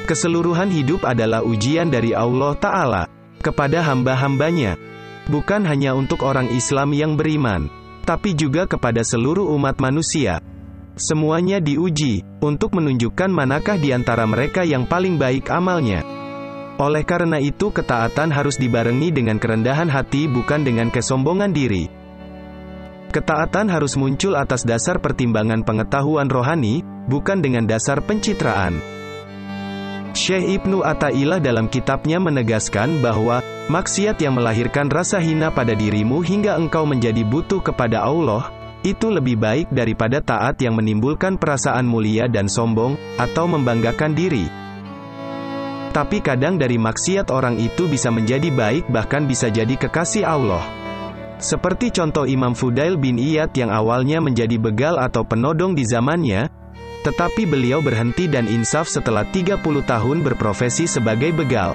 Keseluruhan hidup adalah ujian dari Allah Ta'ala kepada hamba-hambanya. Bukan hanya untuk orang Islam yang beriman, tapi juga kepada seluruh umat manusia. Semuanya diuji, untuk menunjukkan manakah di antara mereka yang paling baik amalnya. Oleh karena itu ketaatan harus dibarengi dengan kerendahan hati bukan dengan kesombongan diri. Ketaatan harus muncul atas dasar pertimbangan pengetahuan rohani, bukan dengan dasar pencitraan. Syekh Ibnu Athaillah dalam kitabnya menegaskan bahwa, maksiat yang melahirkan rasa hina pada dirimu hingga engkau menjadi butuh kepada Allah, itu lebih baik daripada taat yang menimbulkan perasaan mulia dan sombong, atau membanggakan diri. Tapi kadang dari maksiat orang itu bisa menjadi baik bahkan bisa jadi kekasih Allah. Seperti contoh Imam Fudail bin Iyad yang awalnya menjadi begal atau penodong di zamannya, tetapi beliau berhenti dan insaf setelah 30 tahun berprofesi sebagai begal.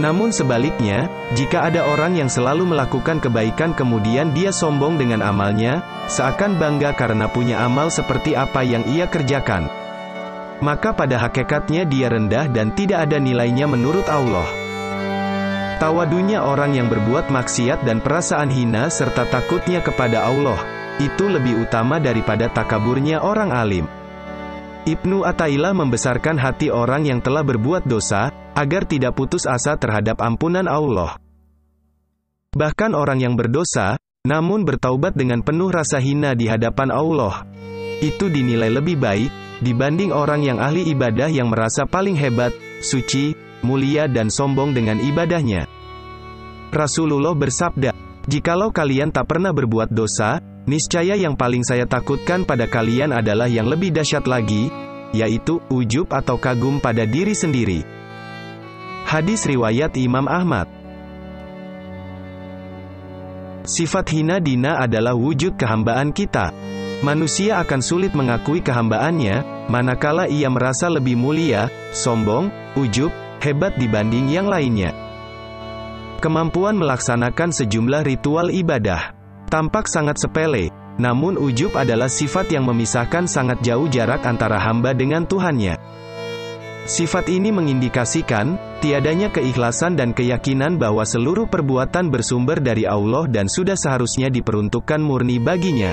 Namun sebaliknya, jika ada orang yang selalu melakukan kebaikan kemudian dia sombong dengan amalnya, seakan bangga karena punya amal seperti apa yang ia kerjakan, maka pada hakikatnya dia rendah dan tidak ada nilainya menurut Allah. Tawadunya orang yang berbuat maksiat dan perasaan hina serta takutnya kepada Allah, itu lebih utama daripada takaburnya orang alim. Ibnu Athaillah membesarkan hati orang yang telah berbuat dosa, agar tidak putus asa terhadap ampunan Allah. Bahkan orang yang berdosa, namun bertaubat dengan penuh rasa hina di hadapan Allah, itu dinilai lebih baik, dibanding orang yang ahli ibadah yang merasa paling hebat, suci, mulia dan sombong dengan ibadahnya. Rasulullah bersabda, "Jikalau kalian tak pernah berbuat dosa, niscaya yang paling saya takutkan pada kalian adalah yang lebih dahsyat lagi, yaitu ujub atau kagum pada diri sendiri." Hadis riwayat Imam Ahmad. Sifat hina dina adalah wujud kehambaan kita. Manusia akan sulit mengakui kehambaannya, manakala ia merasa lebih mulia, sombong, ujub, hebat dibanding yang lainnya. Kemampuan melaksanakan sejumlah ritual ibadah tampak sangat sepele, namun ujub adalah sifat yang memisahkan sangat jauh jarak antara hamba dengan Tuhannya. Sifat ini mengindikasikan tiadanya keikhlasan dan keyakinan bahwa seluruh perbuatan bersumber dari Allah dan sudah seharusnya diperuntukkan murni baginya.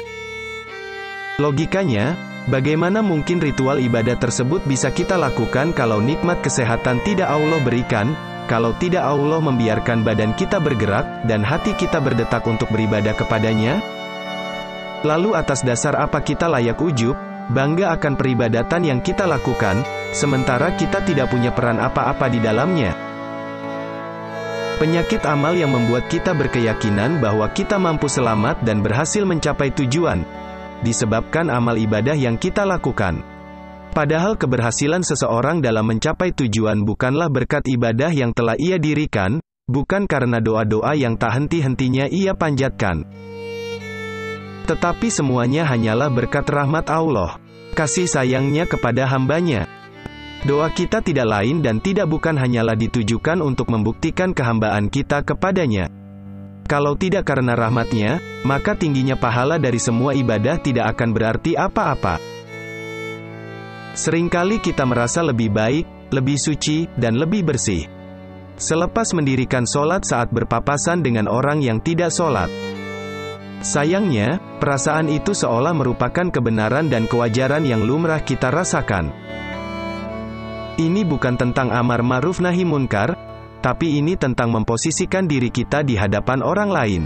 Logikanya, bagaimana mungkin ritual ibadah tersebut bisa kita lakukan kalau nikmat kesehatan tidak Allah berikan, kalau tidak Allah membiarkan badan kita bergerak, dan hati kita berdetak untuk beribadah kepadanya? Lalu atas dasar apa kita layak ujub, bangga akan peribadatan yang kita lakukan, sementara kita tidak punya peran apa-apa di dalamnya? Penyakit amal yang membuat kita berkeyakinan bahwa kita mampu selamat dan berhasil mencapai tujuan, disebabkan amal ibadah yang kita lakukan. Padahal keberhasilan seseorang dalam mencapai tujuan bukanlah berkat ibadah yang telah ia dirikan, bukan karena doa-doa yang tak henti-hentinya ia panjatkan. Tetapi semuanya hanyalah berkat rahmat Allah, kasih sayangnya kepada hambanya. Doa kita tidak lain dan tidak bukan hanyalah ditujukan untuk membuktikan kehambaan kita kepadanya. Kalau tidak karena rahmatnya, maka tingginya pahala dari semua ibadah tidak akan berarti apa-apa. Seringkali kita merasa lebih baik, lebih suci, dan lebih bersih selepas mendirikan sholat saat berpapasan dengan orang yang tidak sholat. Sayangnya, perasaan itu seolah merupakan kebenaran dan kewajaran yang lumrah kita rasakan. Ini bukan tentang amar ma'ruf nahi munkar, tapi ini tentang memposisikan diri kita di hadapan orang lain.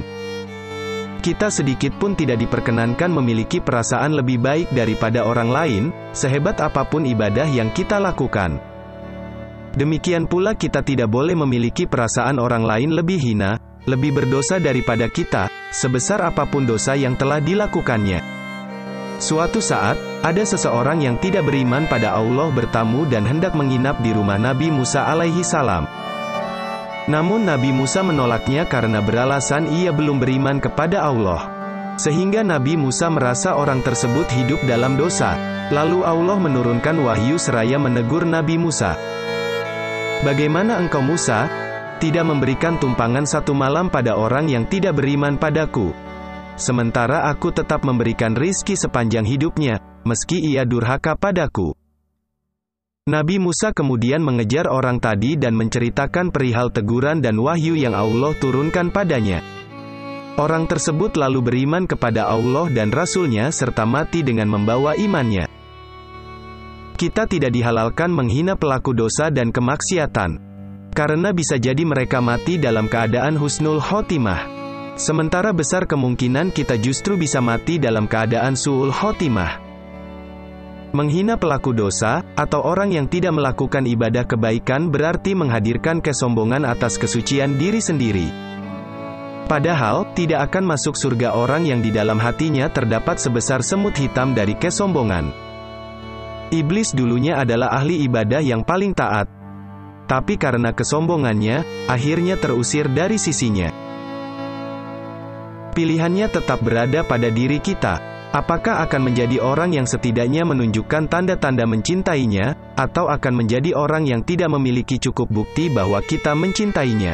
Kita sedikit pun tidak diperkenankan memiliki perasaan lebih baik daripada orang lain, sehebat apapun ibadah yang kita lakukan. Demikian pula kita tidak boleh memiliki perasaan orang lain lebih hina, lebih berdosa daripada kita, sebesar apapun dosa yang telah dilakukannya. Suatu saat, ada seseorang yang tidak beriman pada Allah bertamu dan hendak menginap di rumah Nabi Musa alaihi salam. Namun Nabi Musa menolaknya karena beralasan ia belum beriman kepada Allah. Sehingga Nabi Musa merasa orang tersebut hidup dalam dosa. Lalu Allah menurunkan wahyu seraya menegur Nabi Musa. "Bagaimana engkau Musa? Tidak memberikan tumpangan satu malam pada orang yang tidak beriman padaku. Sementara aku tetap memberikan rizki sepanjang hidupnya, meski ia durhaka padaku." Nabi Musa kemudian mengejar orang tadi dan menceritakan perihal teguran dan wahyu yang Allah turunkan padanya. Orang tersebut lalu beriman kepada Allah dan Rasul-Nya serta mati dengan membawa imannya. Kita tidak dihalalkan menghina pelaku dosa dan kemaksiatan, karena bisa jadi mereka mati dalam keadaan husnul khotimah. Sementara besar kemungkinan kita justru bisa mati dalam keadaan su'ul khotimah. Menghina pelaku dosa, atau orang yang tidak melakukan ibadah kebaikan berarti menghadirkan kesombongan atas kesucian diri sendiri. Padahal, tidak akan masuk surga orang yang di dalam hatinya terdapat sebesar semut hitam dari kesombongan. Iblis dulunya adalah ahli ibadah yang paling taat. Tapi karena kesombongannya, akhirnya terusir dari sisinya. Pilihannya tetap berada pada diri kita. Apakah akan menjadi orang yang setidaknya menunjukkan tanda-tanda mencintainya, atau akan menjadi orang yang tidak memiliki cukup bukti bahwa kita mencintainya?